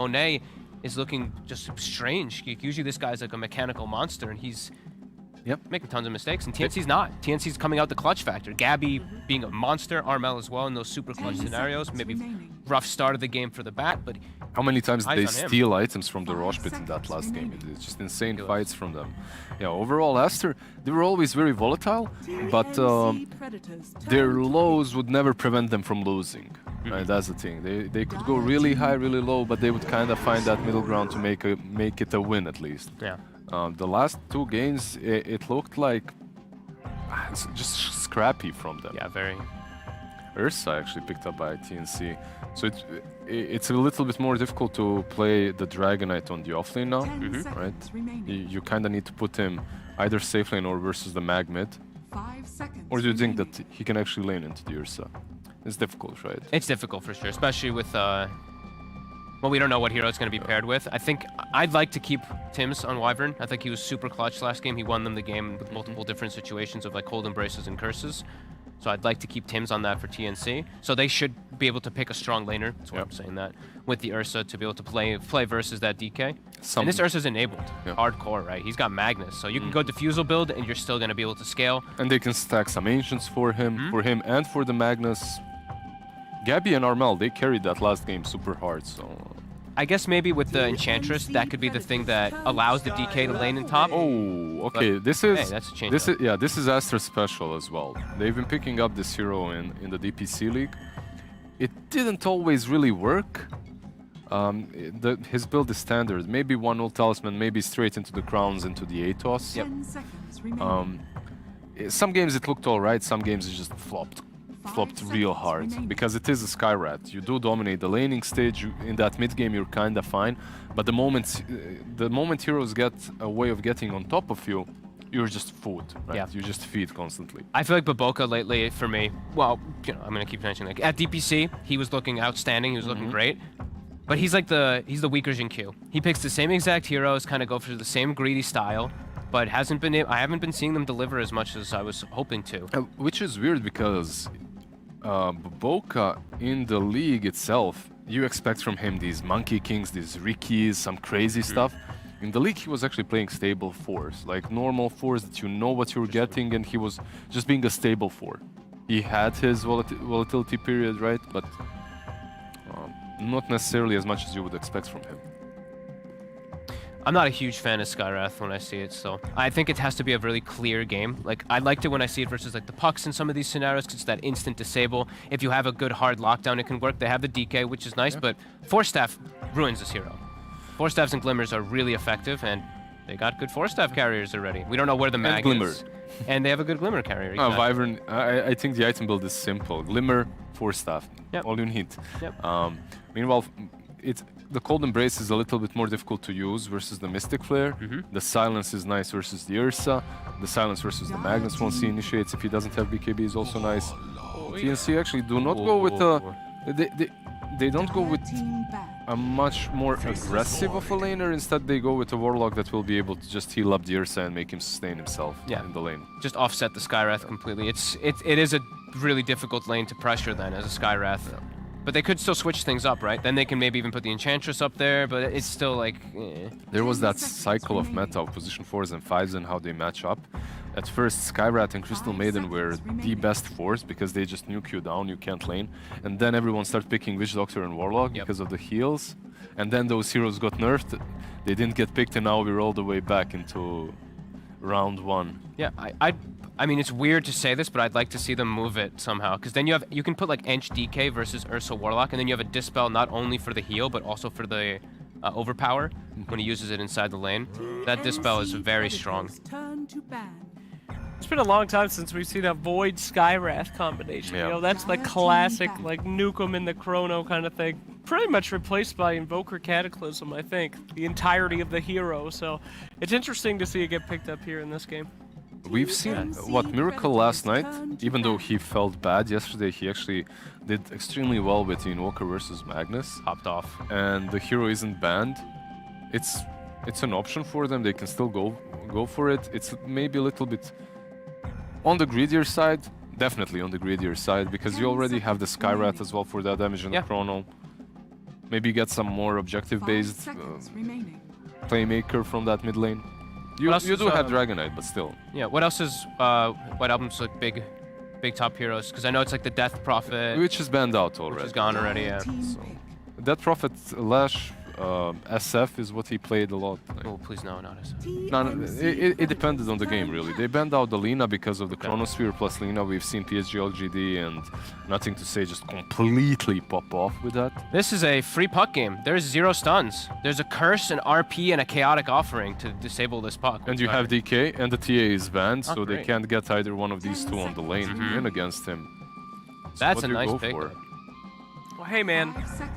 Monet is looking just strange. Usually this guy's like a mechanical monster, and he's making tons of mistakes, and TNC's not. TNC's coming out the clutch factor. Gabby being a monster, Armel as well in those super clutch scenarios. Maybe rough start of the game for the bat, but how many times did they steal items from the Rosh pit in that last game? It's just insane fights from them. Yeah, overall, Aster, they were always very volatile, but their lows would never prevent them from losing. Right, that's the thing. They could go really high, really low, but they would kind of find that middle ground to make it a win at least. Yeah. The last two games, it looked like just scrappy from them. Yeah, very. Ursa actually picked up by TNC, so it's a little bit more difficult to play the Dragonite on the offlane now, right? You kind of need to put him either safe lane or versus the mag mid. Or do you think that he can actually lane into the Ursa? It's difficult, right? It's difficult for sure, especially with well, we don't know what hero it's going to be paired with. I think I'd like to keep Tims on Wyvern. I think he was super clutch last game. He won them the game with multiple different situations of like cold embraces and curses. So I'd like to keep Tims on that for TNC. So they should be able to pick a strong laner, that's why I'm saying that, with the Ursa to be able to play versus that DK. And this Ursa's enabled, hardcore, right? He's got Magnus, so you can go Diffusal build and you're still going to be able to scale. And they can stack some Ancients for him, and for the Magnus. Gabby and Armel, they carried that last game super hard, so... I guess maybe with the Enchantress, that could be the thing that allows the DK to lane in top. Oh, okay. But, this is this is Aster's special as well. They've been picking up this hero in the DPC league. It didn't always really work. His build is standard. Maybe one ult talisman, maybe straight into the crowns, into the Atos. Some games it looked alright, some games it just flopped real hard, because it is a Skyrat. You do dominate the laning stage. In that mid game you're kind of fine, but the moment heroes get a way of getting on top of you, you're just food, right? Yeah. You just feed constantly. I feel like Baboka lately, for me, well, you know, I'm gonna keep mentioning, like at DPC, he was looking outstanding, he was looking great, but he's like he's the weaker Jin Q. He picks the same exact heroes, kind of go for the same greedy style, but I haven't been seeing them deliver as much as I was hoping to. Which is weird, because Baboka in the league itself, you expect from him these Monkey Kings, these Rikis, some crazy stuff. In the league, he was actually playing stable fours, like normal fours that you know what you're getting, and he was just being a stable four. He had his volatility period, right? But not necessarily as much as you would expect from him. I'm not a huge fan of Skyrath when I see it, so I think it has to be a really clear game. Like, I liked it when I see it versus like the Pucks in some of these scenarios, because it's that instant disable. If you have a good hard lockdown, it can work. They have the DK, which is nice, but Force Staff ruins this hero. Force Staffs and Glimmers are really effective, and they got good Force Staff carriers already. We don't know where the mag is. And they have a good Glimmer carrier. Exactly. Wyvern, I think the item build is simple. Glimmer, Force Staff, all you need. Meanwhile, the Cold Embrace is a little bit more difficult to use versus the Mystic Flare. The Silence is nice versus the Ursa. The Silence versus the Magnus once he initiates, if he doesn't have BKB, is also nice. TNC actually do not go with they don't go with a much more aggressive of a laner. Instead, they go with a Warlock that will be able to just heal up the Ursa and make him sustain himself in the lane. Just offset the Skyrath completely. It is a really difficult lane to pressure then as a Skyrath. But they could still switch things up, right? Then they can maybe even put the Enchantress up there, but it's still like... There was that cycle of meta of position 4s and 5s and how they match up. At first, Skyrat and Crystal Maiden were the best 4s because they just nuke you down, you can't lane. And then everyone started picking Witch Doctor and Warlock because of the heals. And then those heroes got nerfed, they didn't get picked, and now we're all the way back into round 1. Yeah, I mean, it's weird to say this, but I'd like to see them move it somehow. Because then you can put like Ench DK versus Ursa Warlock, and then you have a Dispel not only for the heal, but also for the overpower when he uses it inside the lane. That Dispel is very strong. It's been a long time since we've seen a Void Skyrath combination. You know, that's the classic, like, nuke 'em in the Chrono kind of thing. Pretty much replaced by Invoker Cataclysm, I think. The entirety of the hero, so it's interesting to see it get picked up here in this game. We've seen Miracle last night, even though he felt bad yesterday, he actually did extremely well with the Invoker versus Magnus. Popped off. And the hero isn't banned. It's an option for them, they can still go for it. It's maybe a little bit on the greedier side, definitely on the greedier side, because you already have the Skyrat as well for that damage in the Chrono. maybe get some more objective-based playmaker from that mid lane. You do have Dragonite, but still. Yeah, what else is, what albums like big top heroes? Because I know it's like the Death Prophet. Which is banned out already. Which is gone already, yeah. So, Death Prophet Lash, SF is what he played a lot. Like. Oh, please no, not SF. No, it depended on the game, really. They banned out the Lina because of the Chronosphere plus Lina. We've seen PSG.LGD and Nothing to Say just completely pop off with that. This is a free puck game. There's 0 stuns. There's a curse, an RP, and a chaotic offering to disable this puck. And you have DK, and the TA is banned, so they can't get either one of these two on the lane to win against him. So that's a nice pick. Well, hey man,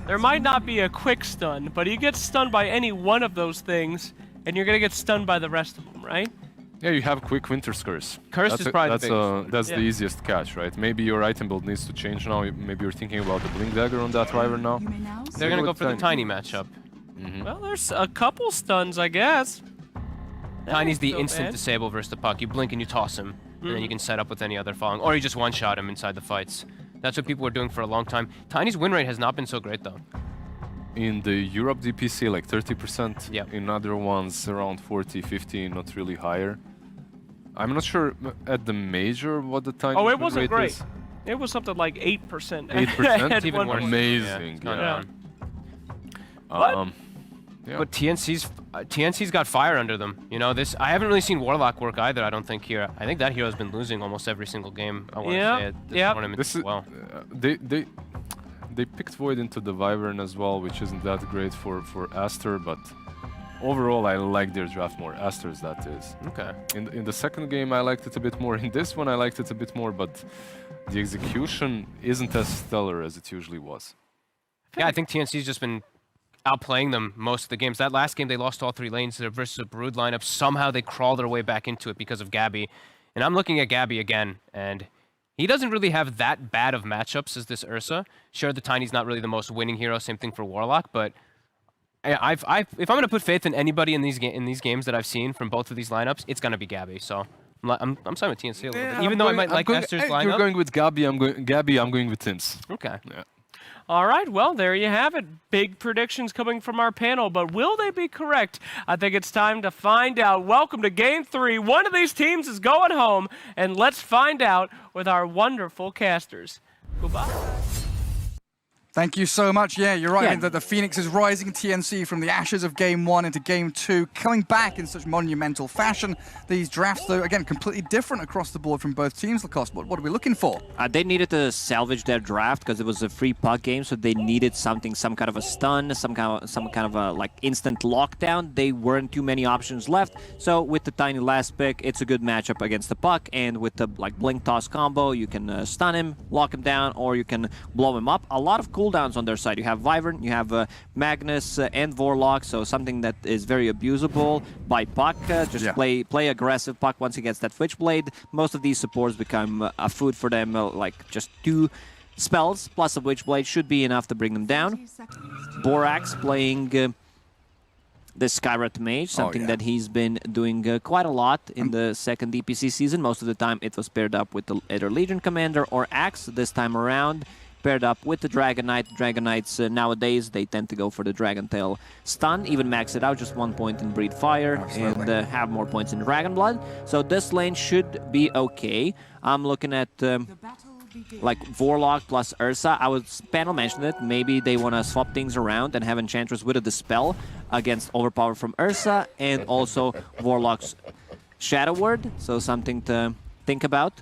there might not be a quick stun, but you get stunned by any one of those things, and you're gonna get stunned by the rest of them, right? Yeah, you have quick Winter's Curse. Curse is probably that's the easiest catch, right? Maybe your item build needs to change now. Maybe you're thinking about the Blink Dagger on that Wyvern now. They're gonna go for the Tiny matchup. Well, there's a couple stuns, I guess. Tiny's the instant disable versus the puck. You blink and you toss him, and then you can set up with any other falling, or you just one-shot him inside the fights. That's what people were doing for a long time. Tiny's win rate has not been so great, though. In the Europe DPC, like 30%. Yeah. In other ones, around 40, 50, not really higher. I'm not sure at the major what the Tiny it wasn't great. Is. It was something like 8%. 8%? It's even worse. Amazing. Yeah. Yeah. But TNC's got fire under them. You know, this I haven't really seen Warlock work either. I don't think here. I think that hero's been losing almost every single game. I want to say it this tournament as well. They picked Void into the Wyvern as well, which isn't that great for Aster, but overall I like their draft more. Aster's that is. Okay. In the second game I liked it a bit more. In this one I liked it a bit more, but the execution isn't as stellar as it usually was. Yeah, I think TNC's just been outplaying them most of the games. That last game, they lost all 3 lanes versus a Brood lineup. Somehow they crawled their way back into it because of Gabby. And I'm looking at Gabby again, and he doesn't really have that bad of matchups as this Ursa. Sure, the Tiny's not really the most winning hero. Same thing for Warlock, but if I'm going to put faith in anybody in these games that I've seen from both of these lineups, it's going to be Gabby. So I'm signing with TNC a little bit. Even though I might like Aster's lineup. You're going with Gabby. I'm going with Tims. Okay. Yeah. All right, well, there you have it. Big predictions coming from our panel, but will they be correct? I think it's time to find out. Welcome to Game 3. One of these teams is going home, and let's find out with our wonderful casters. Goodbye. Thank you so much. Yeah, you're right. The Phoenix is rising TNC from the ashes of Game 1 into Game 2, coming back in such monumental fashion. These drafts, though, again, completely different across the board from both teams. Lacoste, what are we looking for? They needed to salvage their draft because it was a free puck game, so they needed something, some kind of a stun, some kind of a like instant lockdown. They weren't too many options left, so with the Tiny last pick, it's a good matchup against the puck, and with the like blink toss combo, you can stun him, lock him down, or you can blow him up. A lot of cooldowns on their side. You have Wyvern, you have Magnus and Warlock, so something that is very abusable by puck. Play aggressive puck once he gets that Switchblade. Most of these supports become a food for them, like just 2 spells plus a Witchblade should be enough to bring them down. Borax playing the Skywrath Mage, something that he's been doing quite a lot in the second DPC season. Most of the time it was paired up with either Legion Commander or Axe. This time around, paired up with the Dragon Knight. Dragon Knights nowadays, they tend to go for the Dragon Tail stun, even max it out, just 1 point in Breathe Fire, and have more points in Dragon Blood. So this lane should be okay. I'm looking at like Warlock plus Ursa. Panel mentioned it, maybe they want to swap things around and have Enchantress with a Dispel against Overpower from Ursa, and also Warlock's Shadow Word, so something to think about.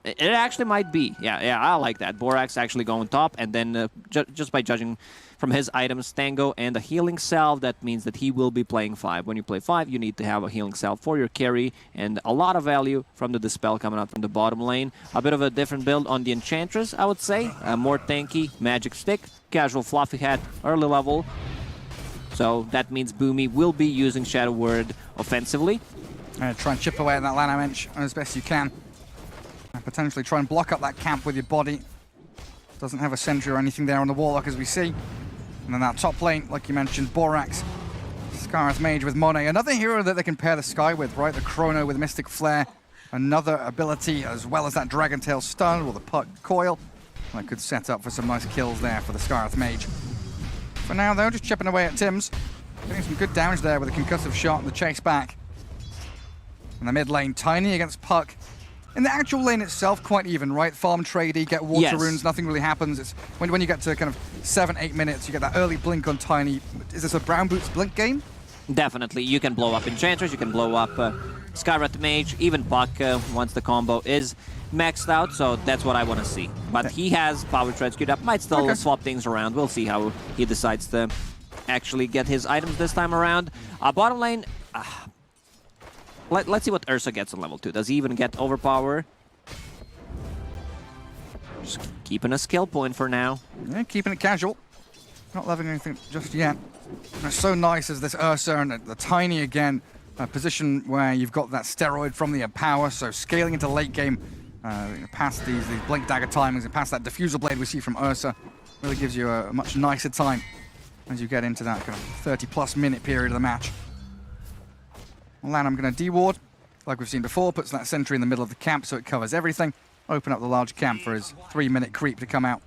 It actually might be. Yeah, I like that. Borax actually going top, and then just by judging from his items, Tango and a healing salve, that means that he will be playing 5. When you play 5, you need to have a healing salve for your carry, and a lot of value from the Dispel coming out from the bottom lane. A bit of a different build on the Enchantress, I would say. More tanky, Magic Stick, casual Fluffy Hat, early level. So that means Boomy will be using Shadow Word offensively. Try and chip away at that Lana Mensch as best you can. And potentially try and block up that camp with your body. Doesn't have a sentry or anything there on the Warlock, as we see. And then that top lane, like you mentioned, Borax, Skywrath Mage with Monet. Another hero that they can pair the Sky with, right? The Chrono with Mystic Flare. Another ability, as well as that Dragon Tail stun or the Puck Coil. And that could set up for some nice kills there for the Skywrath Mage. For now, though, just chipping away at Tims. Getting some good damage there with a concussive shot and the chase back. In the mid lane, Tiny against Puck. In the actual lane itself, quite even, right? Farm tradey, get water runes, nothing really happens. It's when you get to kind of 7-8 minutes, you get that early blink on Tiny. Is this a Brown Boots blink game? Definitely. You can blow up Enchantress, you can blow up Skywrath Mage, even Puck once the combo is maxed out, so that's what I want to see. But he has Power Tread queued up, might still swap things around. We'll see how he decides to actually get his items this time around. Bottom lane, let's see what Ursa gets on level 2. Does he even get Overpower? Just keeping a skill point for now. Yeah, keeping it casual. Not loving anything just yet. And it's so nice as this Ursa and the Tiny again, a position where you've got that steroid from the power, so scaling into late game, past these blink dagger timings and past that diffusal blade we see from Ursa, really gives you a much nicer time as you get into that kind of 30+ minute period of the match. LaNm going to deward, like we've seen before, puts that sentry in the middle of the camp so it covers everything. Open up the large camp for his 3-minute creep to come out.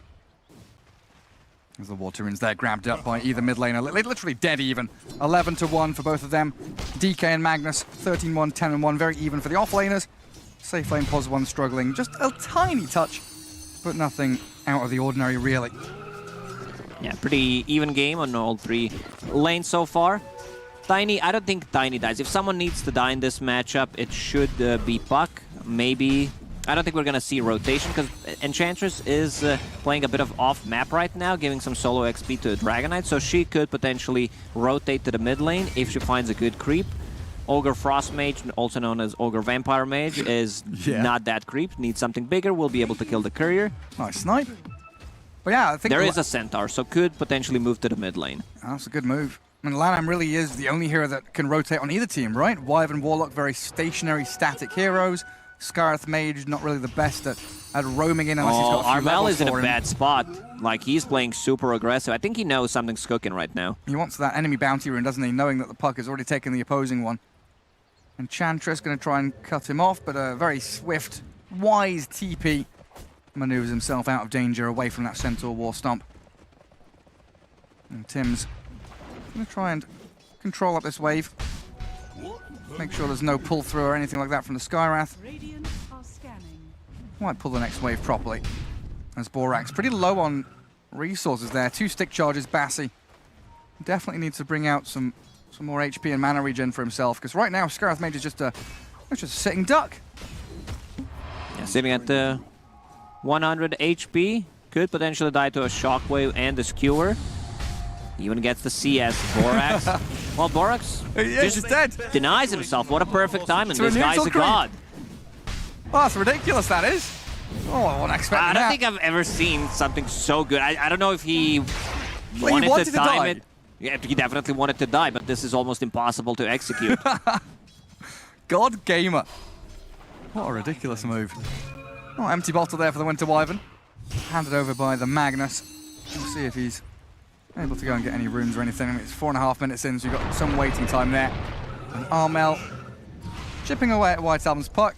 As the water runes there grabbed up by either mid laner, literally dead even. 11-1 for both of them. DK and Magnus, 13-1, 10-1, very even for the off laners. Safe lane Pos1 struggling, just a tiny touch, but nothing out of the ordinary really. Yeah, pretty even game on all 3 lanes so far. Tiny, I don't think Tiny dies. If someone needs to die in this matchup, it should be Puck. Maybe. I don't think we're going to see rotation because Enchantress is playing a bit of off-map right now, giving some solo XP to Dragon Knight, so she could potentially rotate to the mid lane if she finds a good creep. Ogre Frost Mage, also known as Ogre Vampire Mage, is not that creep. Needs something bigger, will be able to kill the courier. Nice snipe. But yeah, I think there is a Centaur, so could potentially move to the mid lane. That's a good move. I mean, LaNm really is the only hero that can rotate on either team, right? Wyvern Warlock, very stationary, static heroes. Skywrath Mage, not really the best at roaming in unless he's got a few Armel is in a for him. bad spot. Like, he's playing super aggressive. I think he knows something's cooking right now. He wants that enemy bounty rune, doesn't he? Knowing that the Puck has already taken the opposing one. Enchantress going to try and cut him off, but a very swift, wise TP maneuvers himself out of danger away from that Centaur War Stomp. And Tim's going to try and control up this wave. Make sure there's no pull-through or anything like that from the Skywrath. Might pull the next wave properly. As Borax pretty low on resources there. 2 stick charges, Bassi. Definitely needs to bring out some more HP and mana regen for himself, because right now Skywrath Mage is just a sitting duck. Yeah, sitting at 100 HP. Could potentially die to a Shockwave and a Skewer. Even gets the CS, Borax. Well, Borax just dead. Denies himself. What a perfect time, and To a this guy's a neutral god. Oh, that's ridiculous, that is. Oh, I wasn't expecting that. I don't think I've ever seen something so good. I don't know if he wanted wanted to to time die. it. Yeah, he definitely wanted to die, but this is almost impossible to execute. God Gamer. What a ridiculous move. Oh, empty bottle there for the Winter Wyvern. Handed over by the Magnus. We'll see if he's able to go and get any runes or anything. I mean, it's 4.5 minutes in, so you've got some waiting time there. And Armel chipping away at White Album's Puck.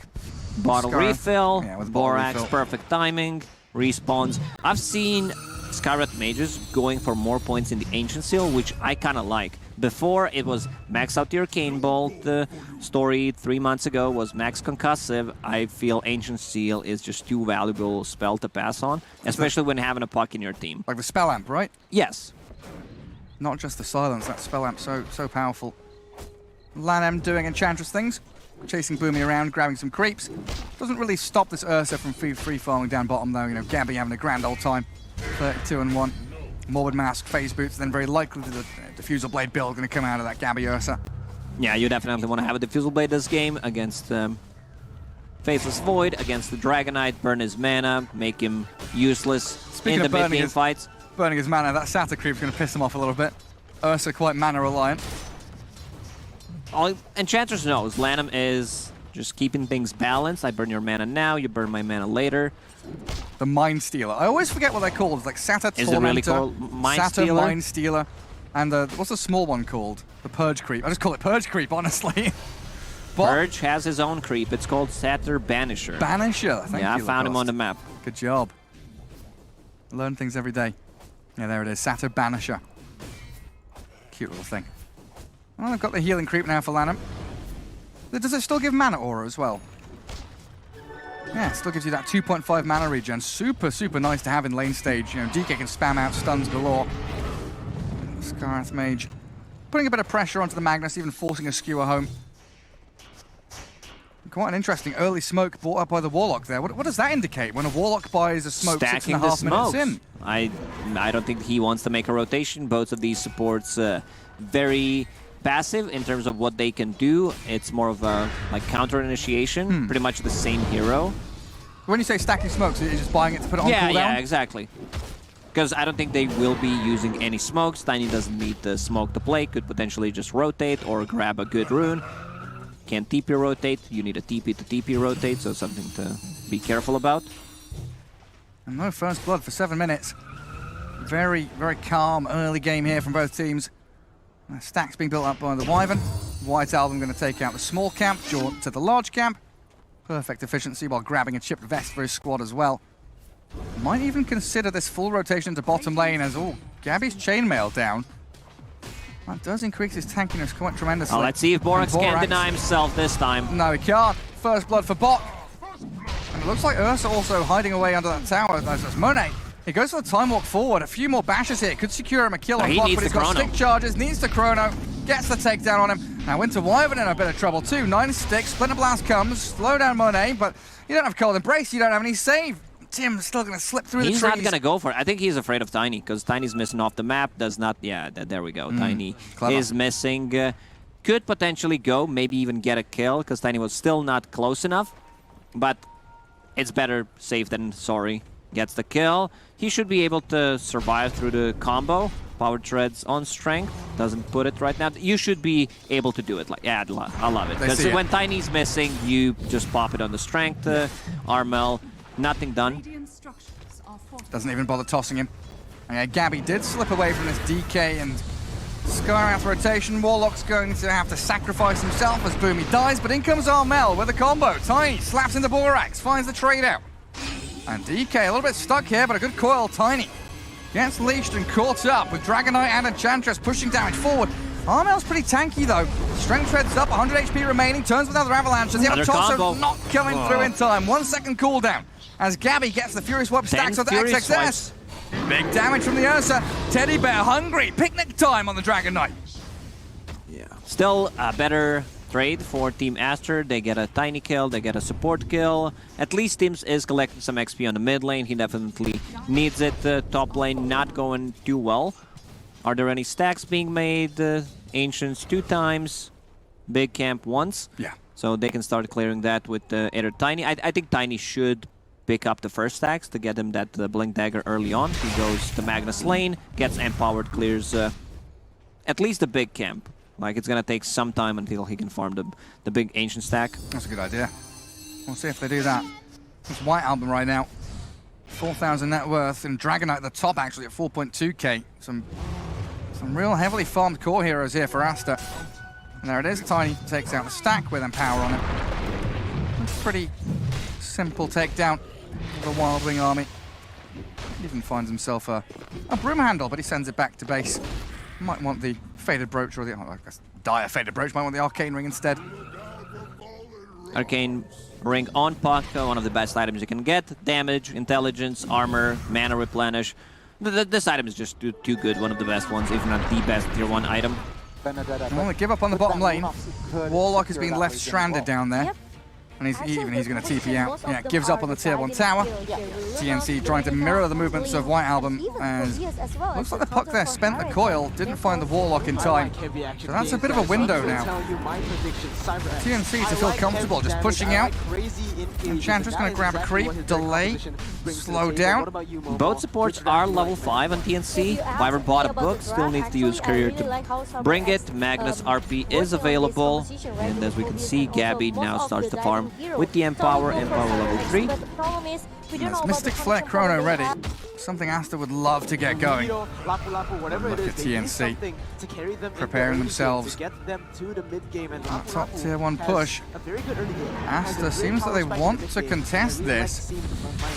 Bottle Skywrath. refill, Yeah, with bottle Borax, refill. perfect timing, respawns. I've seen Skywrath Mages going for more points in the Ancient Seal, which I kind of like. Before, it was max out the Arcane Bolt. The story 3 months ago was max Concussive. I feel Ancient Seal is just too valuable spell to pass on, especially when having a Puck in your team. Like the Spell Amp, right? Yes. Not just the silence, that Spell Amp so powerful. LaNm doing Enchantress things. Chasing Boomy around, grabbing some creeps. Doesn't really stop this Ursa from free farming down bottom though. You know, Gabby having a grand old time. 32-1. Morbid Mask, Phase Boots, then very likely the Diffusal Blade build going to come out of that Gabby Ursa. Yeah, you definitely want to have a Diffusal Blade this game against Faceless Void, against the Dragon Knight, burn his mana, make him useless Speaking in the of mid-game fights. Burning his mana, that Satyr creep's going to piss him off a little bit. Ursa quite mana reliant. Enchantress knows LaNm is just keeping things balanced. I burn your mana now, you burn my mana later. The Mind Stealer. I always forget what they're called. It's like Satyr Tormentor, Is it really called Mind Satyr Stealer? Mind Stealer, and what's the small one called? The Purge Creep. I just call it Purge Creep, honestly. Purge has his own creep. It's called Satyr Banisher. Banisher. Thank Yeah, I you, found him Lacoste. on the map. Good job. Learn things every day. Yeah, there it is. Satyr Banisher. Cute little thing. Well, they've got the healing creep now for Lanham. Does it still give mana aura as well? Yeah, it still gives you that 2.5 mana regen. Super, super nice to have in lane stage. You know, DK can spam out stuns galore. Scarth Mage putting a bit of pressure onto the Magnus, even forcing a skewer home. Quite an interesting early smoke brought up by the Warlock there. What does that indicate when a Warlock buys a smoke Stacking 6.5 minutes in? I don't think he wants to make a rotation. Both of these supports very passive in terms of what they can do. It's more of a like counter initiation, pretty much the same hero. When you say stacking smokes, you're just buying it to put it on cooldown? Yeah, exactly. Because I don't think they will be using any smokes. Tiny doesn't need the smoke to play. Could potentially just rotate or grab a good rune. Can't TP rotate. You need a TP to TP rotate, so something to be careful about. And no first blood for 7 minutes. Very, very calm early game here from both teams. Stacks being built up by the Wyvern. White Album going to take out the small camp, jaunt to the large camp. Perfect efficiency while grabbing a chipped vest for his squad as well. Might even consider this full rotation to bottom lane as, oh, Gabby's chainmail down. That does increase his tankiness quite tremendously. Oh, let's see if Borax can deny himself this time. No, he can't. First blood for Bok. And it looks like Ursa also hiding away under that tower. That's Monet. He goes for the time walk forward. A few more bashes here. Could secure him a kill on Bok, but he's got stick charges. Needs the chrono. Gets the takedown on him. Now Winter Wyvern in a bit of trouble too. 9 sticks. Splinter Blast comes. Slow down Monet, but you don't have Cold Embrace. You don't have any save. Tim's still going to slip through the trees. He's not going to go for it. I think he's afraid of Tiny, because Tiny's missing off the map. Does not... Yeah, there we go. Tiny is missing. Could potentially go, maybe even get a kill, because Tiny was still not close enough. But it's better safe than sorry. Gets the kill. He should be able to survive through the combo. Power Treads on Strength. Doesn't put it right now. You should be able to do it. Like, yeah, I love it. Because when Tiny's missing, you just pop it on the Strength. Armel... Nothing done. Doesn't even bother tossing him. And yeah, Gabby did slip away from this DK and Skyrath rotation. Warlock's going to have to sacrifice himself as Boomy dies, but in comes Armel with a combo. Tiny slaps into Borax, finds the trade out. And DK a little bit stuck here, but a good coil. Tiny gets leashed and caught up with Dragonite and Enchantress pushing damage forward. Armel's pretty tanky though. Strength Treads up, 100 HP remaining, turns with another avalanche. Does he have a torso? Not coming through in time. 1 second cooldown. As Gabby gets the Furious Whip, stacks with the XXS. Big damage from the Ursa. Teddy Bear hungry. Picnic time on the Dragon Knight. Yeah. Still a better trade for Team Aster. They get a Tiny kill, they get a support kill. At least Teams is collecting some XP on the mid lane. He definitely needs it. Top lane not going too well. Are there any stacks being made? Ancients 2 times. Big camp once. Yeah. So they can start clearing that with either Tiny. I think Tiny should pick up the first stacks to get him that Blink Dagger early on. He goes to Magnus lane, gets empowered, clears at least the big camp. Like, it's gonna take some time until he can farm the big Ancient stack. That's a good idea. We'll see if they do that. It's White Album right now. 4,000 net worth, and Dragonite at the top actually at 4.2k. Some real heavily farmed core heroes here for Aster. And there it is, Tiny takes out the stack with Empower on it. Pretty simple takedown of the Wild Wing army. He even finds himself a broom handle, but he sends it back to base. Might want the Faded Brooch or the, I guess, Dire Faded Brooch, might want the Arcane Ring instead. Arcane Ring on Puck, one of the best items you can get. Damage, intelligence, armor, mana replenish. This item is just too good, one of the best ones, if not the best tier 1 item. Well, they give up on the bottom lane. Warlock has been left stranded down there. And he's going to TP out. Yeah, gives up on the tier 1 tower. TNC trying to mirror the movements of White Album. As looks like the puck there spent the coil, didn't find the Warlock in time. So that's a bit of a window now. TNC to feel comfortable, just pushing out. Enchantress going to grab a creep, delay, slow down. Both supports are level 5 on TNC. Wyvern bought a book, still needs to use Courier to bring it. Magnus RP is available. And as we can see, Gabby now starts to farm with the Empower level 3. There's Mystic Flare Chrono ready. Something Aster would love to get going. Look at TNC preparing themselves. Top tier 1 push. Aster seems that they want to contest this.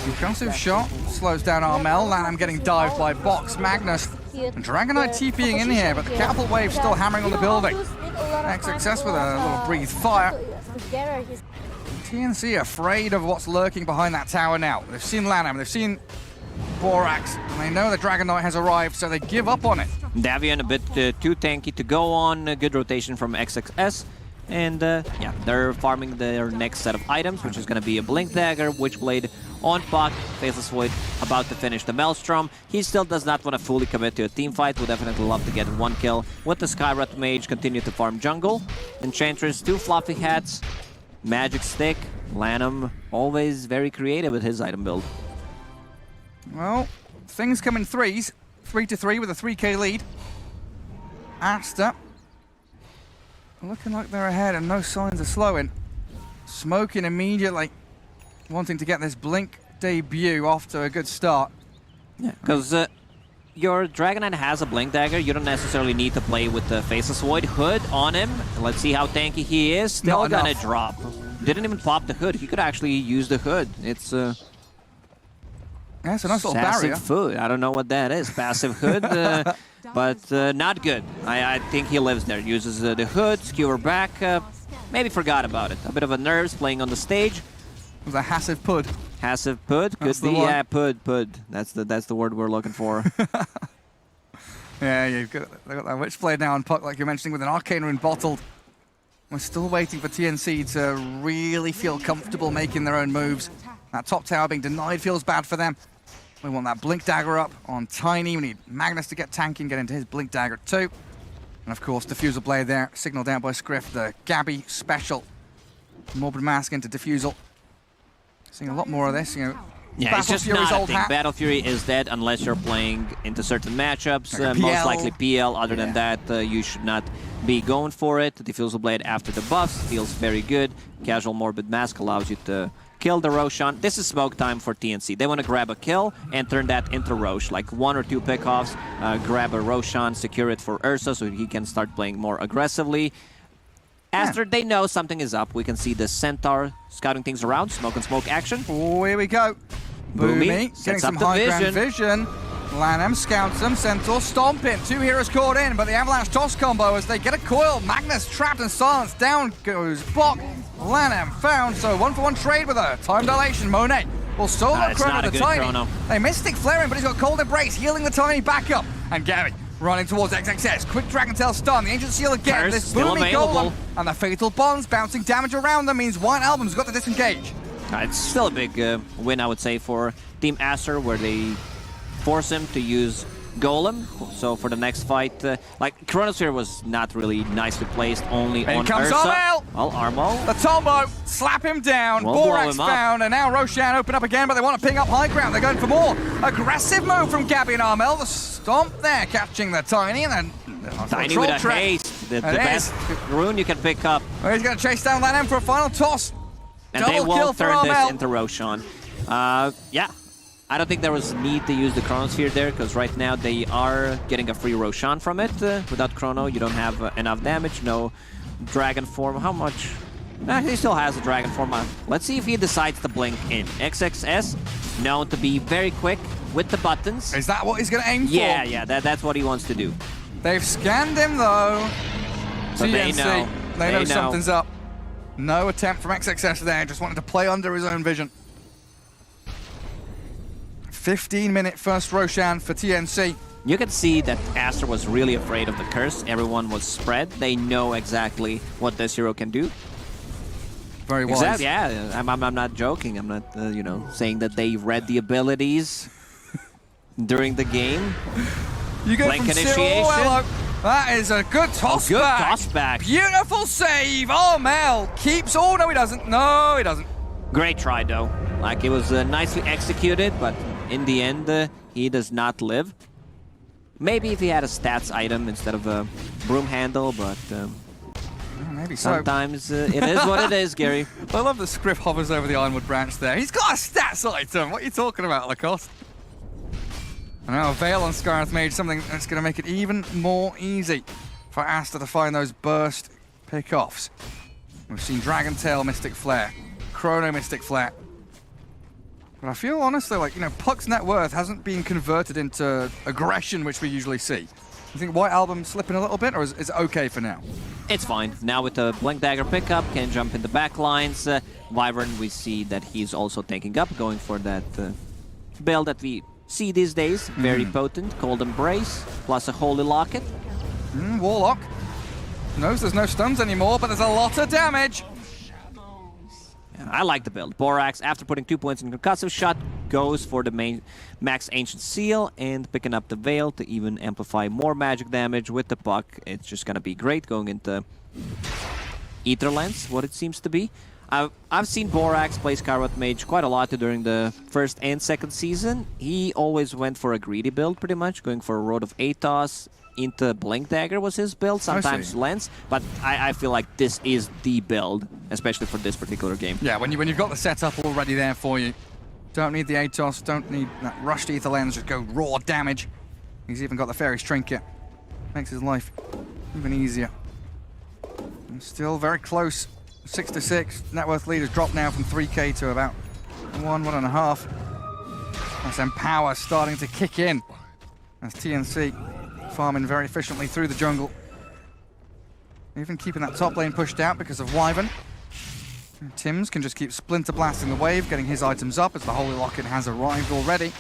Concussive shot slows down Armel. Lanham getting dived by Box. Magnus And Dragonite TPing in here, but the catapult wave still hammering on the building. XXS with a little breathe fire. TNC afraid of what's lurking behind that tower now. They've seen Lanham, they've seen Borax, and they know the Dragonite has arrived, so they give up on it. Davian a bit too tanky to go on. A good rotation from XXS. And yeah, they're farming their next set of items, which is going to be a Blink Dagger, Witchblade on Puck, Faceless Void about to finish the Maelstrom. He still does not want to fully commit to a team fight. Would definitely love to get one kill with the Skywrath Mage, continue to farm jungle. Enchantress, 2 Fluffy Hats, Magic Stick. Lanham always very creative with his item build. Well, things come in threes. 3-3 with a 3k lead. Aster looking like they're ahead and no signs of slowing. Smoking immediately, wanting to get this Blink debut off to a good start. Yeah, because your Dragonite has a Blink Dagger. You don't necessarily need to play with the Faceless Void. Hood on him. Let's see how tanky he is. Still gonna drop. Didn't even pop the hood. He could actually use the hood. It's yeah, it's a nice little passive barrier. Food. I don't know what that is. Passive hood, but not good. I think he lives there. Uses the hood, skewer back. Maybe forgot about it. A bit of a nerves playing on the stage. It was a passive pud. Passive pud could be, yeah, pud. That's the word we're looking for. Yeah, they've got that Witchblade now on Puck, like you're mentioning, with an Arcane Rune bottled. We're still waiting for TNC to really feel comfortable making their own moves. That top tower being denied feels bad for them. We want that Blink Dagger up on Tiny. We need Magnus to get tanky and get into his Blink Dagger too. And of course, Diffusal Blade there, signaled out by Scriff, the Gabby special. Morbid Mask into Diffusal. Seeing a lot more of this, you know. Yeah, it's just not a thing. Battle Fury is dead unless you're playing into certain matchups. Like most likely PL. Other than that, you should not be going for it. Diffusal Blade after the buffs feels very good. Casual Morbid Mask allows you to kill the Roshan. This is smoke time for TNC. They want to grab a kill and turn that into Rosh. Like 1 or 2 pickoffs, grab a Roshan, secure it for Ursa so he can start playing more aggressively. Aster, they know something is up. We can see the Centaur scouting things around. Smoke and smoke action. Oh, here we go. Boomy getting some high ground vision. Lanham scouts them. Centaur stomping. 2 heroes caught in, but the Avalanche toss combo as they get a coil. Magnus trapped and silenced. Down goes Bok. Lanham found, so 1-for-1 trade with her. Time dilation. Monet will solo Chrono the Tiny. They Mystic flaring, but he's got Cold Embrace, healing the Tiny back up. And Gabby running towards XXS. Quick Dragon Tail stun. The Ancient Seal again. Curse, this Boomy Golem. And the Fatal Bonds bouncing damage around them means White Album's got to disengage. It's still a big win, I would say, for Team Aster, where they force him to use Golem. So for the next fight, like Chronosphere was not really nicely placed, only on comes Ursa. Armel! Well, Armel. The Tombo, slap him down. We'll Borax found, and now Roshan open up again, but they want to ping up high ground. They're going for more. Aggressive move from Gabby and Armel. The stomp there, catching the Tiny, and then Tiny with a haste. The best rune you can pick up. Well, he's going to chase down Lanham for a final toss. And Double they won't turn this Armel. into Roshan. Yeah. I don't think there was need to use the Chronosphere there, because right now they are getting a free Roshan from it. Without Chrono, you don't have enough damage, no Dragon Form. How much? He still has a Dragon Form. Let's see if he decides to blink in. XXS, known to be very quick with the buttons. Is that what he's going to aim for? Yeah, that's what he wants to do. They've scanned him, though. So TNC, they know know something's up. No attempt from XXS there, just wanted to play under his own vision. 15-minute first Roshan for TNC. You can see that Aster was really afraid of the curse. Everyone was spread. They know exactly what this hero can do. Very wise. Exactly, yeah. I'm not joking. I'm not, you know, saying that they read the abilities during the game. You go Blink from initiation. Cyril. That is a good toss Good back. toss back. Beautiful save. Oh, Mel keeps. Oh, no, he doesn't. No, he doesn't. Great try, though. Like, it was nicely executed, but in the end, he does not live. Maybe if he had a stats item instead of a broom handle, but maybe so. Sometimes it is what it is, Gary. I love that Scriff hovers over the Ironwood branch there. He's got a stats item. What are you talking about, Lacoste? And now Veil on Skywrath Mage, something that's going to make it even more easy for Aster to find those burst pickoffs. We've seen Dragon Tail Mystic Flare, Chrono Mystic Flare. But I feel honestly like, you know, Puck's net worth hasn't been converted into aggression, which we usually see. You think White Album slipping a little bit, or is it okay for now? It's fine. Now with the Blink Dagger pickup, can jump in the back lines. Wyvern, we see that he's also taking up, going for that build that we see these days. Very potent. Cold Embrace, plus a Holy Locket. Warlock knows there's no stuns anymore, but there's a lot of damage. I like the build. Borax, after putting 2 points in concussive shot, goes for the main max Ancient Seal and picking up the Veil to even amplify more magic damage with the Puck. It's just gonna be great going into Aetherlands, what it seems to be. I've seen Borax play Skywrath Mage quite a lot during the first and second season. He always went for a greedy build, pretty much, going for a Road of Atos. Into Blink Dagger was his build, sometimes Lens, but I feel like this is the build, especially for this particular game. Yeah, when you've got the setup already there for you. Don't need the Atos, don't need that rushed Ether Lens, just go raw damage. He's even got the Fairy's Trinket. Makes his life even easier. And still very close. 6-6. Net worth lead has dropped now from 3k to about 1.5. That's Empower starting to kick in. As TNC farming very efficiently through the jungle. Even keeping that top lane pushed out because of Wyvern. And Tims can just keep Splinter blasting the wave, getting his items up as the Holy Locket has arrived already.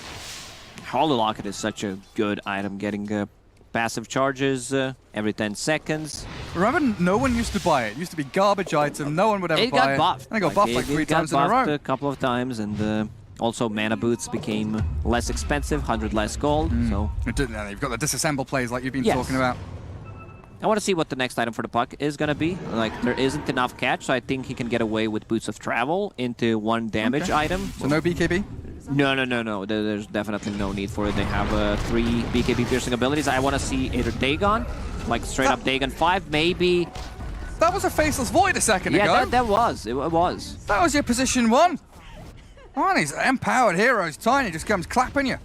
Holy Locket is such a good item, getting passive charges every 10 seconds. Remember, no one used to buy it. It used to be garbage item, no one would ever buy it. It got buffed. And it got buffed like 3 times in a row. A couple of times, and also mana boots became less expensive, 100 less gold. So you've got the disassemble plays like you've been talking about. I want to see what the next item for the Puck is going to be. Like, there isn't enough catch, so I think he can get away with Boots of Travel into 1 damage item. So no BKB? No. There's definitely no need for it. They have 3 BKB piercing abilities. I want to see either Dagon, like straight up Dagon 5, maybe. That was a Faceless Void a second ago. Yeah, that was. It was. That was your position 1. Oh, and he's empowered heroes. Tiny just comes clapping you.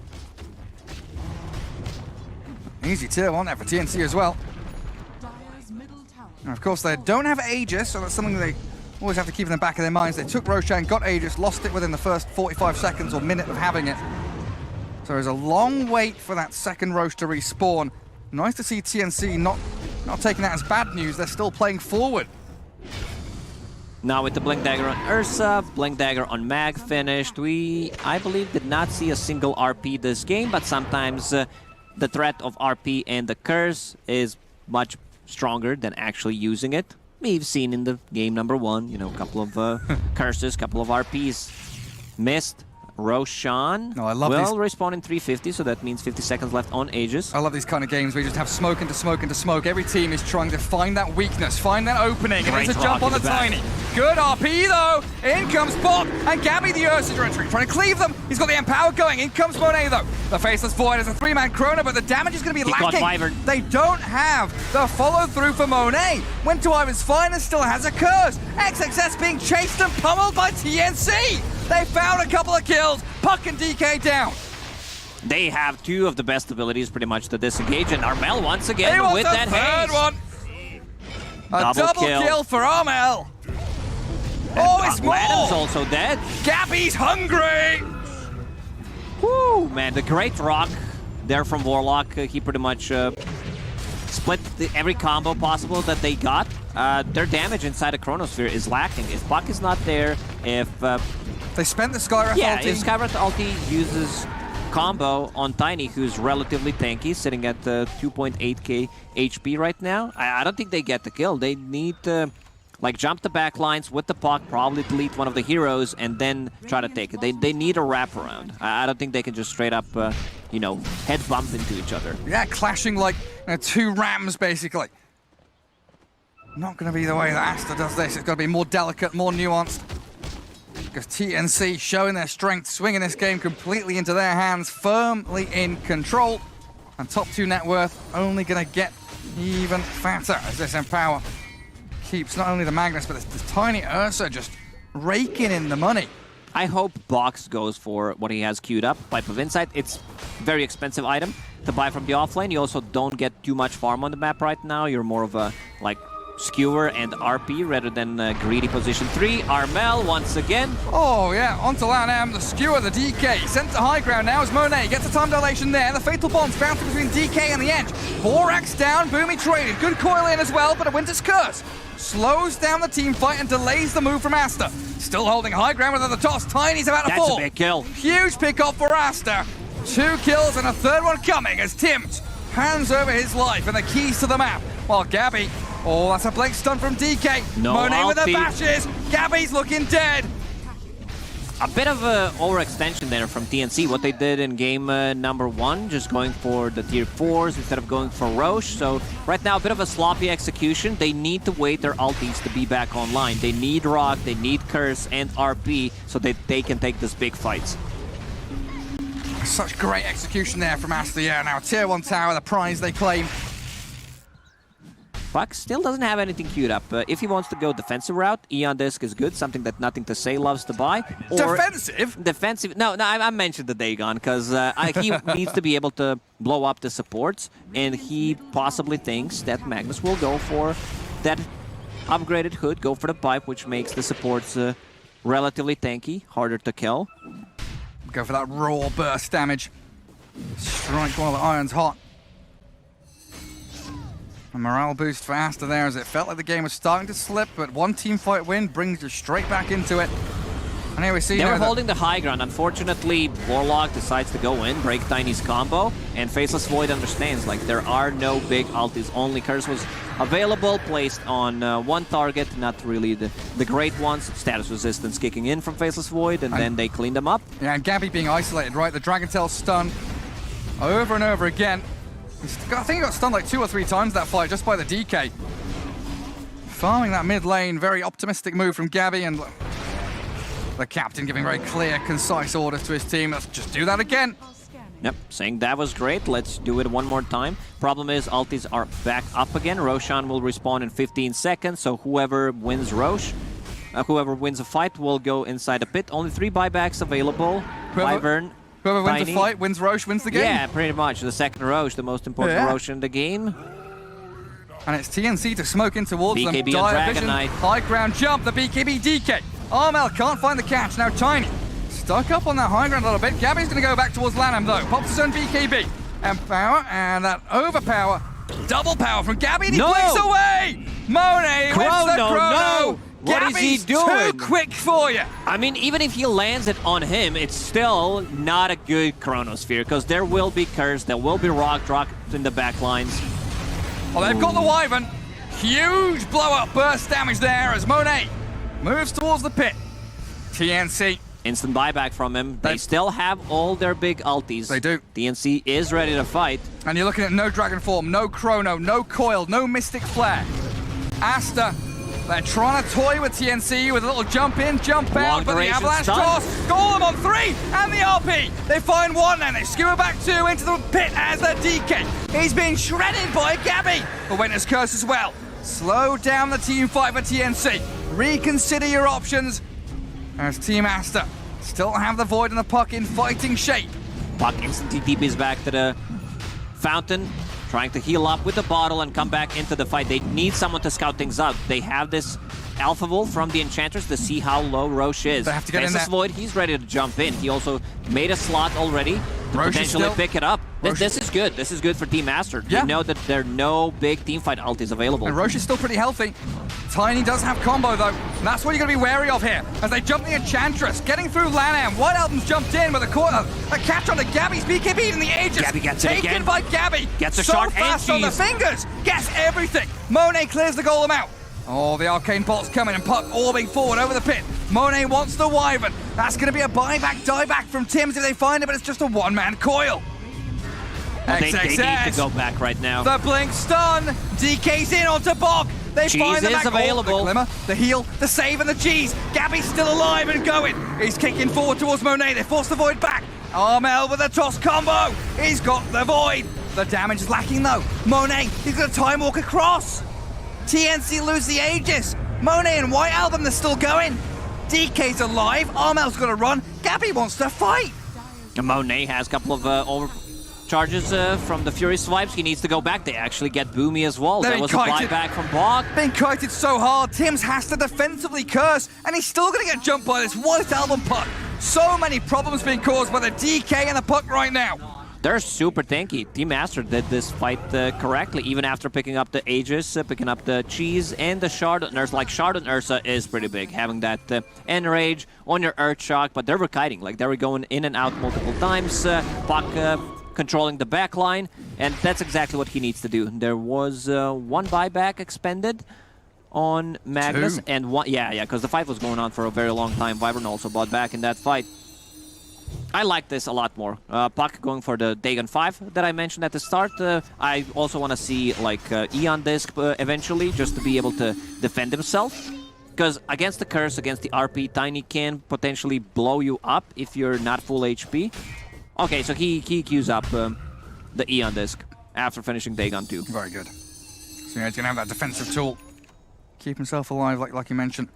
Easy tier 1 there for TNC as well. And of course, they don't have Aegis, so that's something they always have to keep in the back of their minds. They took Roshan, got Aegis, lost it within the first 45 seconds or minute of having it. So there's a long wait for that second Rosh to respawn. Nice to see TNC not taking that as bad news. They're still playing forward. Now with the Blink Dagger on Ursa, Blink Dagger on Mag finished. We, I believe, did not see a single RP this game, but sometimes the threat of RP and the curse is much stronger than actually using it. We've seen in the game number 1, you know, a couple of curses, couple of RPs missed. Roshan will respawn in 350, so that means 50 seconds left on Aegis. I love these kind of games where you just have smoke into smoke into smoke. Every team is trying to find that weakness, find that opening, and it's a jump on the Tiny. Good RP though! In comes Bob, and Gabby the Ursa trying to cleave them. He's got the Empower going, in comes Monet though. The Faceless Void is a 3-man Chrono, but the damage is going to be lacking. They don't have the follow-through for Monet. Went to Ivan's fine and still has a curse. XXS being chased and pummeled by TNC. They found a couple of kills. Puck and DK down. They have 2 of the best abilities pretty much to disengage, and Armel once again with that haste. One. A double kill for Armel. Oh, it's more. Adam's also dead. Gabby's hungry. Woo, man, the Great Rock there from Warlock. He pretty much split every combo possible that they got. Their damage inside the Chronosphere is lacking. If Puck is not there, if... they spent the Skywrath ulti. Yeah, if Skywrath ulti uses combo on Tiny, who's relatively tanky, sitting at 2.8k HP right now, I don't think they get the kill. They need to like jump the back lines with the Puck, probably delete one of the heroes, and then try to take it. They need a wraparound. I don't think they can just straight up, you know, head bump into each other. Yeah, clashing like 2 rams, basically. Not going to be the way that Aster does this. It's got to be more delicate, more nuanced. Because TNC showing their strength, swinging this game completely into their hands, firmly in control. And top 2 net worth only going to get even fatter as this Empower keeps not only the Magnus, but this tiny Ursa just raking in the money. I hope Box goes for what he has queued up, Pipe of Insight. It's a very expensive item to buy from the offlane. You also don't get too much farm on the map right now. You're more of a, like, Skewer and RP rather than greedy position 3. Armel once again. Oh yeah, onto LAN, the Skewer, the DK. Sent to high ground now as Monet gets a time dilation there. The Fatal Bombs bouncing between DK and the edge. Borax down, Boomy traded. Good coil in as well, but a Winter's Curse slows down the team fight and delays the move from Aster. Still holding high ground with the toss. Tiny's about to fall. That's a big kill. Huge pick up for Aster. 2 kills and a third one coming as Tims hands over his life and the keys to the map. While Gabby, oh, that's a Blink stun from DK. No Monet with the ulti. bashes. Gabby's looking dead. A bit of an overextension there from TNC, what they did in game number 1, just going for the tier 4s instead of going for Roche. So right now, a bit of a sloppy execution. They need to wait their ultis to be back online. They need Rock, they need Curse and RP so that they can take these big fights. Such great execution there from Aster. Yeah, now tier 1 tower, the prize they claim. Puck still doesn't have anything queued up. If he wants to go defensive route, Eon Disc is good, something that Nothing to Say loves to buy. Or defensive? Defensive. No, I mentioned the Dagon because he needs to be able to blow up the supports, and he possibly thinks that Magnus will go for that upgraded hood, go for the pipe, which makes the supports relatively tanky, harder to kill. Go for that raw burst damage. Strike while the iron's hot. A morale boost for Aster there as it felt like the game was starting to slip, but one team fight win brings you straight back into it. And here we see they were holding the high ground. Unfortunately, Warlock decides to go in, break Tiny's combo, and Faceless Void understands, like, there are no big ultis. Only Curse was available, placed on one target, not really the great ones. Status resistance kicking in from Faceless Void, and then they cleaned them up. Yeah, and Gabby being isolated, right? The Dragon Tail stun over and over again. I think he got stunned like 2 or 3 times that fight just by the DK. Farming that mid lane, very optimistic move from Gabby, and the captain giving very clear, concise orders to his team. Let's just do that again. Yep, saying that was great. Let's do it one more time. Problem is, ultis are back up again. Roshan will respawn in 15 seconds, so whoever wins Roche, whoever wins a fight will go inside the pit. Only 3 buybacks available. Wyvern. Whoever wins the fight, wins Roche, wins the game. Yeah, pretty much. The second Roche, the most important Roche in the game. And it's TNC to smoke in towards BKB them. Dire vision, Knight. high ground jump, the BKB DK. Armel can't find the catch, now Tiny. Stuck up on that high ground a little bit. Gabby's going to go back towards Lanham though. Pops his own BKB. And power, and that overpower. Double power from Gabby, and he blinks away! Monet wins the chrono! No! What is he doing? Too quick for you! I mean, even if he lands it on him, it's still not a good Chronosphere, because there will be Curse, there will be Rock in the back lines. Well, they've got the Wyvern. Huge blow-up burst damage there as Monet moves towards the pit. TNC. Instant buyback from him. They still have all their big ultis. They do. TNC is ready to fight. And you're looking at no Dragon Form, no Chrono, no Coil, no Mystic Flare. Aster, they're trying to toy with TNC with a little jump in, jump out, but the Avalanche toss, Golem on 3, and the RP. They find 1, and they skewer back 2 into the pit as the DK. He's being shredded by Gabby. The Winter's Curse as well. Slow down the team fight for TNC. Reconsider your options as Team Aster still have the Void and the Puck in fighting shape. Puck instantly TPs back to the fountain, trying to heal up with the bottle and come back into the fight. They need someone to scout things out. They have this Alpha Wolf from the Enchantress to see how low Roche is. They have to get in there. Void, he's ready to jump in. He also made a slot already to potentially pick it up. This is good. This is good for Team Aster. Yeah. They know that there are no big teamfight ultis available. And Roche is still pretty healthy. Tiny does have combo though. And that's what you're going to be wary of here. As they jump the Enchantress, getting through Lanham. White Album's jumped in with a catch onto Gabby's BKB in the Aegis. Gabby gets it Taken again. by Gabby. Gets a so shot fast and on the fingers. Gets everything. Monet clears the Golem out. Oh, the Arcane Bolt's coming and Puck orbing forward over the pit. Monet wants the Wyvern. That's going to be a buyback, dieback from Tims if they find it, but it's just a one-man coil. Well, they need to go back right now. The blink stun. DK's in onto Bog. They find the back available. The glimmer, the heal, the save, and the cheese. Gabby's still alive and going. He's kicking forward towards Monet. They force the Void back. Armel with a toss combo. He's got the Void. The damage is lacking though. Monet, he's got a Time Walk across. TNC lose the Aegis. Monet and White Album, they're still going. DK's alive. Armel's got to run. Gabby wants to fight. Monet has a couple of charges from the Furious Vibes. He needs to go back. They actually get Boomy as well. That was a buyback from Bog. Being kited so hard, Tims has to defensively curse, and he's still going to get jumped by this White Album puck. So many problems being caused by the DK and the puck right now. They're super tanky. Team Aster did this fight correctly, even after picking up the Aegis, picking up the Cheese, and the Shard on Ursa. Like, Shard on Ursa is pretty big, having that Enrage on your Earth Shock, but they were kiting. Like, they were going in and out multiple times. Puck controlling the back line, and that's exactly what he needs to do. There was one buyback expended on Magnus, and one, because the fight was going on for a very long time. Wyvern also bought back in that fight. I like this a lot more. Puck going for the Dagon 5 that I mentioned at the start. I also want to see like Eon Disc eventually, just to be able to defend himself. Because against the Curse, against the RP, Tiny can potentially blow you up if you're not full HP. Okay, so he queues up the Eon Disc after finishing Dagon 2. Very good. So yeah, he's going to have that defensive tool. Keep himself alive, like you mentioned.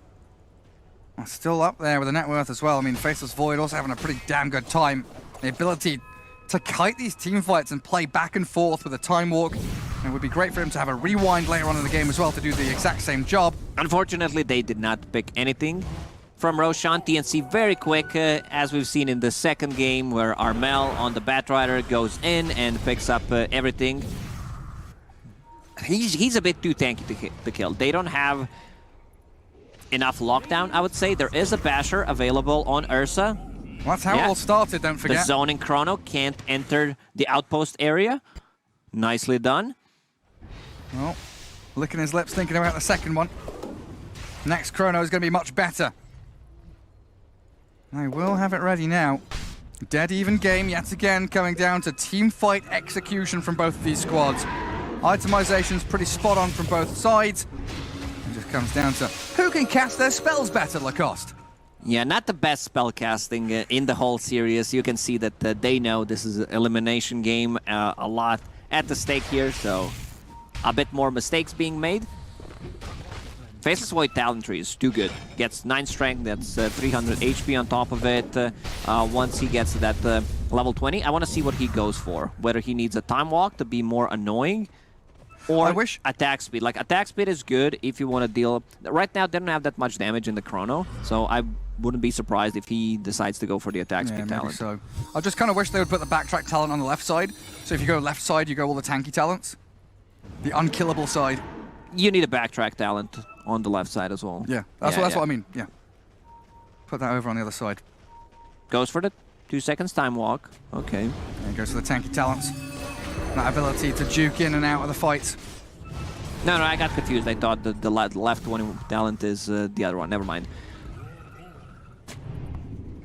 Still up there with the net worth as well. I mean, Faceless Void also having a pretty damn good time. The ability to kite these team fights and play back and forth with a time walk. It would be great for him to have a rewind later on in the game as well to do the exact same job. Unfortunately, they did not pick anything from Roshan. TNC very quick, as we've seen in the second game, where Armel on the Batrider goes in and picks up everything. He's a bit too tanky to kill. They don't have enough lockdown, I would say. There is a basher available on Ursa. Well, that's how it all started, don't forget. The zoning Chrono can't enter the outpost area. Nicely done. Well, licking his lips, thinking about the second one. Next Chrono is going to be much better. They will have it ready now. Dead even game yet again, coming down to team fight execution from both of these squads. Itemization's pretty spot on from both sides. It just comes down to who can cast their spells better, Lacoste. Yeah, not the best spell casting in the whole series. You can see that they know this is an elimination game, a lot at the stake here, so a bit more mistakes being made. Faceless Void Talent Tree is too good. Gets 9 strength, that's 300 HP on top of it. Once he gets to that level 20, I want to see what he goes for. Whether he needs a time walk to be more annoying, or attack speed. Like, attack speed is good if you want to deal... Right now, they don't have that much damage in the Chrono, so I wouldn't be surprised if he decides to go for the attack speed talent. So. I just kind of wish they would put the backtrack talent on the left side. So if you go left side, you go all the tanky talents. The unkillable side. You need a backtrack talent on the left side as well. Yeah, that's what I mean, yeah. Put that over on the other side. Goes for the 2 seconds time walk. Okay. And goes for the tanky talents. That ability to juke in and out of the fights. No, I got confused. I thought the left one talent is the other one. Never mind.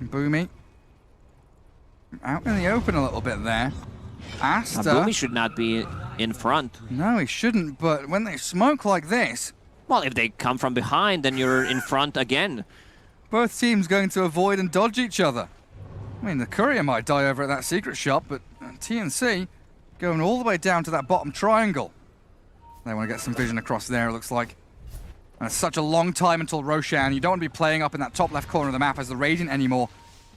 Boomy. Out in the open a little bit there. Aster. Boomy should not be in front. No, he shouldn't, but when they smoke like this... Well, if they come from behind, then you're in front again. Both teams going to avoid and dodge each other. I mean, the courier might die over at that secret shop, but TNC going all the way down to that bottom triangle. They want to get some vision across there, it looks like. And it's such a long time until Roshan. You don't want to be playing up in that top left corner of the map as the Radiant anymore.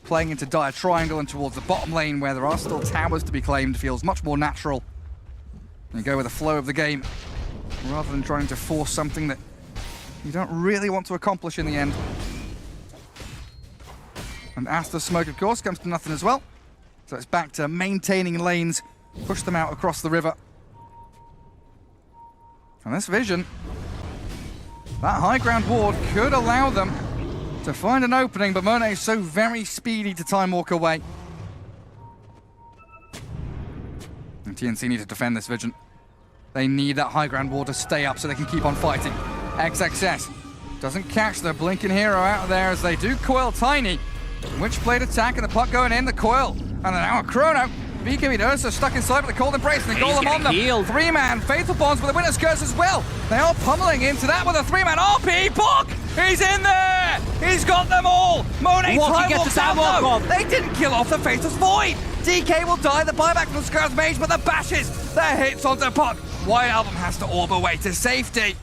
Playing into dire triangle and towards the bottom lane where there are still towers to be claimed feels much more natural. And you go with the flow of the game, rather than trying to force something that you don't really want to accomplish in the end. And Aster's smoke, of course, comes to nothing as well. So it's back to maintaining lanes, push them out across the river. And this vision, that high ground ward could allow them to find an opening, but Monet is so very speedy to time walk away. And TNC need to defend this vision. They need that high ground ward to stay up so they can keep on fighting. XXS doesn't catch the blinking hero out of there as they do coil Tiny. Witchblade attack and the puck going in, the coil. And then now a Chrono. BKB Ursa stuck inside with the cold embrace and the golem on them. 3-man Faithful Bonds with the winner's curse as well. They are pummeling into that with a 3-man RP. Puck! He's in there! He's got them all! Monet time walks out though. They didn't kill off the Faceless Void. DK will die, the buyback from the Scourge Mage, but the bashes, their hits onto Puck. White Album has to orb away to safety.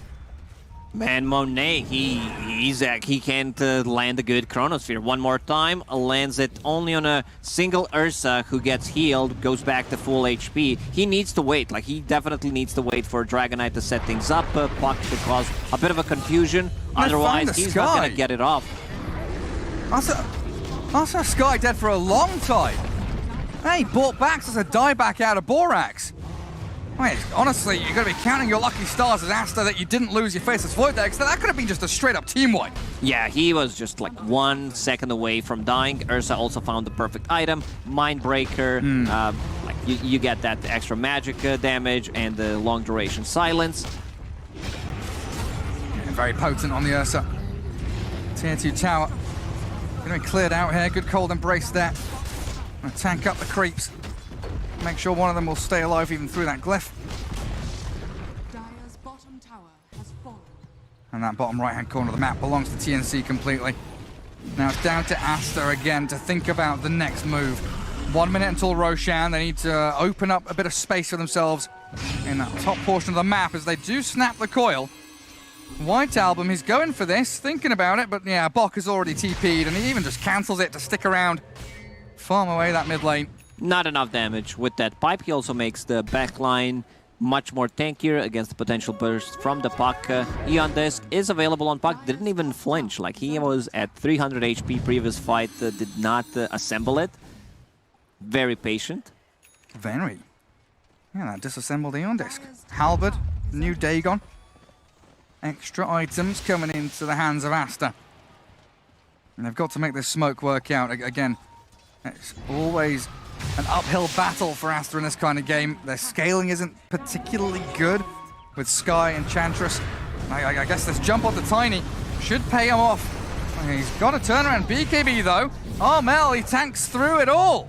Man, Monet, he can't land a good Chronosphere. One more time, lands it only on a single Ursa who gets healed, goes back to full HP. He needs to wait, like he definitely needs to wait for Dragonite to set things up. Puck to cause a bit of a confusion, otherwise he's not gonna get it off. That's a Sky dead for a long time. Hey, bought back as a dieback out of Borax. Wait, honestly, you're going to be counting your lucky stars as Aster that you didn't lose your Faceless Void there, because that could have been just a straight-up team wipe. Yeah, he was just like 1 second away from dying. Ursa also found the perfect item, Mindbreaker. Like you get that extra magic damage and the long duration silence. Yeah, very potent on the Ursa. Tier 2 tower. Going to be cleared out here. Good cold embrace there. Gonna tank up the creeps. Make sure one of them will stay alive even through that glyph. Dire's bottom tower has fallen. And that bottom right-hand corner of the map belongs to TNC completely. Now it's down to Aster again to think about the next move. 1 minute until Roshan. They need to open up a bit of space for themselves in that top portion of the map as they do snap the coil. White Album, he's going for this, thinking about it, but yeah, Bok has already TP'd and he even just cancels it to stick around, farm away that mid lane. Not enough damage with that pipe. He also makes the backline much more tankier against the potential burst from the Puck. Eon Disc is available on Puck, didn't even flinch. Like he was at 300 HP previous fight, did not assemble it. Very patient. Very. Yeah, that disassembled Eon Disc. Halberd, new Dagon. Extra items coming into the hands of Aster. And they've got to make this smoke work out. Again, it's always an uphill battle for Aster in this kind of game. Their scaling isn't particularly good with Sky and Enchantress. I guess this jump on the Tiny should pay him off. He's got a turnaround BKB though. Oh, Mel, he tanks through it all.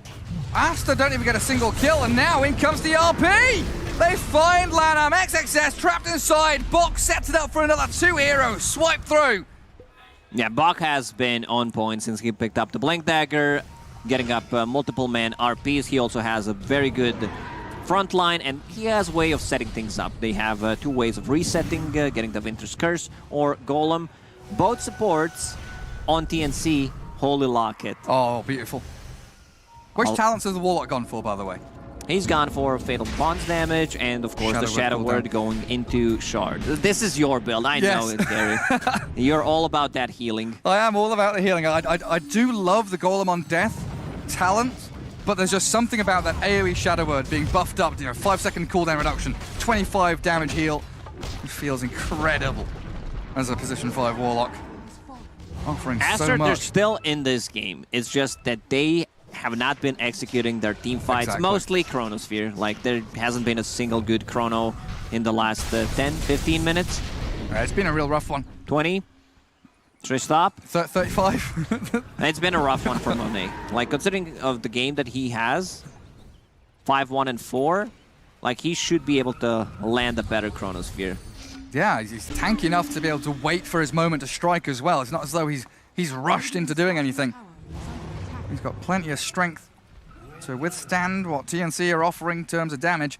Aster don't even get a single kill, and now in comes the RP. They find Lanham, XXS trapped inside. Bok sets it up for another 2 heroes. Swipe through. Yeah, Bok has been on point since he picked up the Blink Dagger, getting up multiple man RPs. He also has a very good front line, and he has a way of setting things up. They have 2 ways of resetting, getting the Winter's Curse or Golem. Both supports on TNC, Holy Locket. Oh, beautiful. Which talents has the Warlock gone for, by the way? He's gone for Fatal Bonds damage, and of course the Shadow Word going into Shard. This is your build, I know it, Gary. You're all about that healing. I am all about the healing. I do love the Golem on Death talent, but there's just something about that AoE Shadow Word being buffed up, 5-second cooldown reduction, 25 damage heal. It feels incredible as a position 5 Warlock. Offering Aster, so much. they're still in this game. It's just that they have not been executing their team fights, mostly Chronosphere. Like, there hasn't been a single good Chrono in the last 10, 15 minutes. It's been a real rough one. 20? Should I stop? 35? It's been a rough one for Monet. Like, considering of the game that he has, 5-1 and 4, like, he should be able to land a better Chronosphere. Yeah, he's tanky enough to be able to wait for his moment to strike as well. It's not as though he's rushed into doing anything. He's got plenty of strength to withstand what TNC are offering in terms of damage.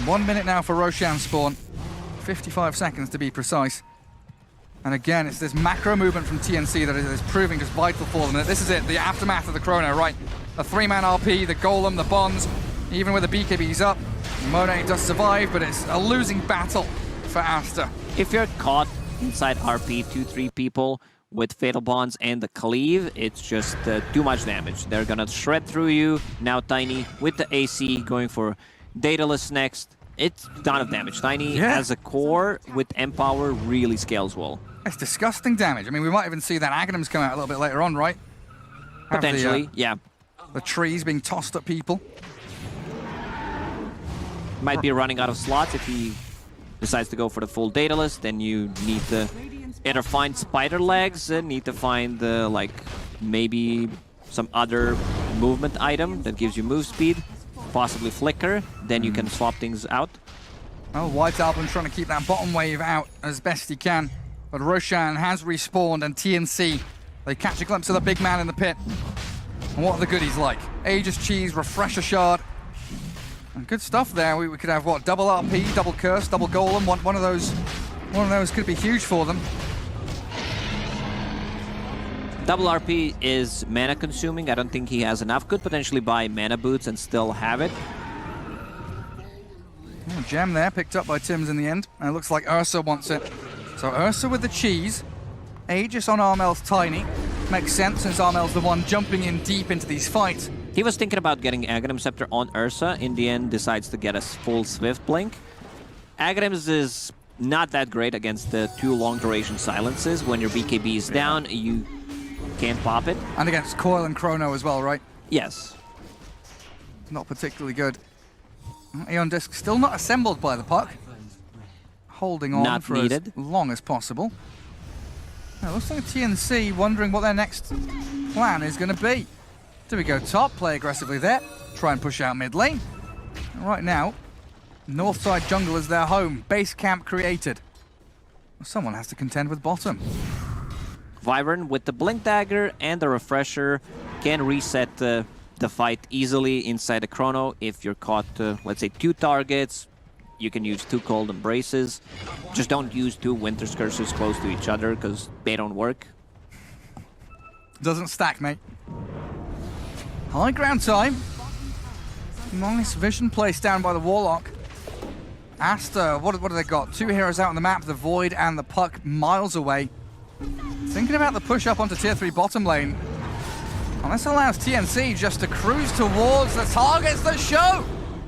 1 minute now for Roshan spawn. 55 seconds to be precise. And again, it's this macro movement from TNC that is proving just vital for them. This is it, the aftermath of the Chrono, right? A 3-man RP, the Golem, the Bonds. Even with the BKBs up, Monet does survive, but it's a losing battle for Aster. If you're caught inside RP 2-3 people with Fatal Bonds and the Kyiv, it's just too much damage. They're gonna shred through you. Now Tiny with the AC going for Daedalus next. It's a ton of damage. Tiny as a core with Empower really scales well. It's disgusting damage. I mean, we might even see that Aghanims come out a little bit later on, right? Potentially, yeah. The trees being tossed at people. Might be running out of slots if he decides to go for the full Daedalus. Then you need to either find spider legs, need to find like maybe some other movement item that gives you move speed, possibly flicker. Then you can swap things out. Well, White Album trying to keep that bottom wave out as best he can, but Roshan has respawned, and TNC, they catch a glimpse of the big man in the pit. And what are the goodies like? Aegis Cheese, Refresher Shard. And good stuff there. We could have, what, double RP, double Curse, double Golem. One of those could be huge for them. Double RP is mana consuming. I don't think he has enough. Could potentially buy mana boots and still have it. Oh, gem there, picked up by Tims in the end. And it looks like Ursa wants it. So Ursa with the cheese. Aegis on Armel's Tiny. Makes sense since Armel's the one jumping in deep into these fights. He was thinking about getting Aghanim Scepter on Ursa. In the end, decides to get a full Swift Blink. Aghanim's is not that great against the 2 long-duration silences. When your BKB is down, you can't pop it. And against Coil and Chrono as well, right? Yes. Not particularly good. Aeon Disc still not assembled by the puck. Holding on Not for needed. as long as possible. Now, looks like TNC wondering what their next plan is going to be. Do we go top, play aggressively there, try and push out mid lane? Right now, Northside Jungle is their home, base camp created. Someone has to contend with bottom. Wyvern with the Blink Dagger and the Refresher can reset the fight easily inside the Chrono. If you're caught, let's say, 2 targets, you can use 2 Cold Embraces. Just don't use 2 Winter's Curses close to each other because they don't work. Doesn't stack, mate. High ground time. Nice vision placed down by the Warlock. Aster, what have they got? 2 heroes out on the map, the Void and the Puck miles away. Thinking about the push up onto tier 3 bottom lane. And this allows TNC just to cruise towards the targets that show.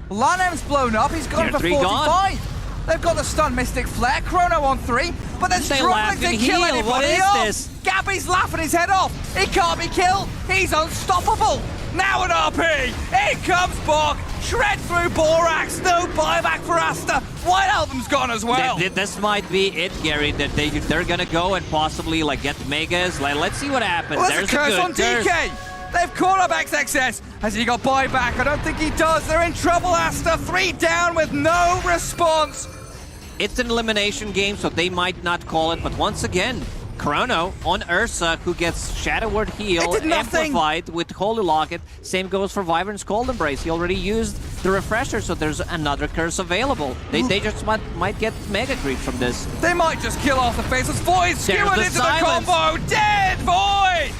Lanem's blown up, he's gone Tier for 3 45. gone. They've got the stun Mystic Flare, Chrono on 3, but they're They struggling laugh to and kill heal. anybody What is off. this? Gabby's laughing his head off. He can't be killed. He's unstoppable. Now an RP. In comes Bog. Shred through Borax. No buyback for Aster. White Album's gone as well. This might be it, Gary, that they're gonna go and possibly like get Megas. Like, let's see what happens. Well, There's a curse good on DK. They've caught up XXS. Has he got buyback? I don't think he does. They're in trouble, Aster. 3 down with no response. It's an elimination game, so they might not call it. But once again, Chrono on Ursa, who gets Shadow Word Heal It did nothing. amplified with Holy Locket. Same goes for Wyvern's Cold Embrace. He already used the Refresher, so there's another curse available. They just might get Mega Creep from this. They might just kill off the faceless Void. Skewered the into silence. the combo. Dead Void.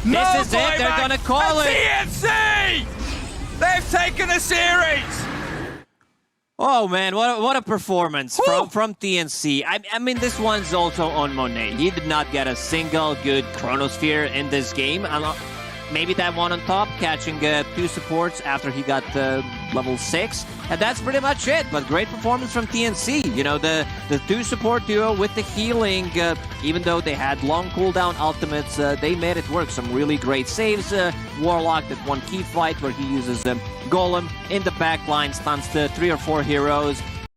No This is it. They're buyback. gonna call And it. TNC. They've taken the series. Oh man, what a performance from TNC. I mean, this one's also on Monet. He did not get a single good Chronosphere in this game. Maybe that one on top, catching 2 supports after he got level 6. And that's pretty much it, but great performance from TNC. You know, the 2 support duo with the healing, even though they had long cooldown ultimates, they made it work. Some really great saves. Warlock, that one key fight where he uses Golem in the back line, stuns the 3 or 4 heroes.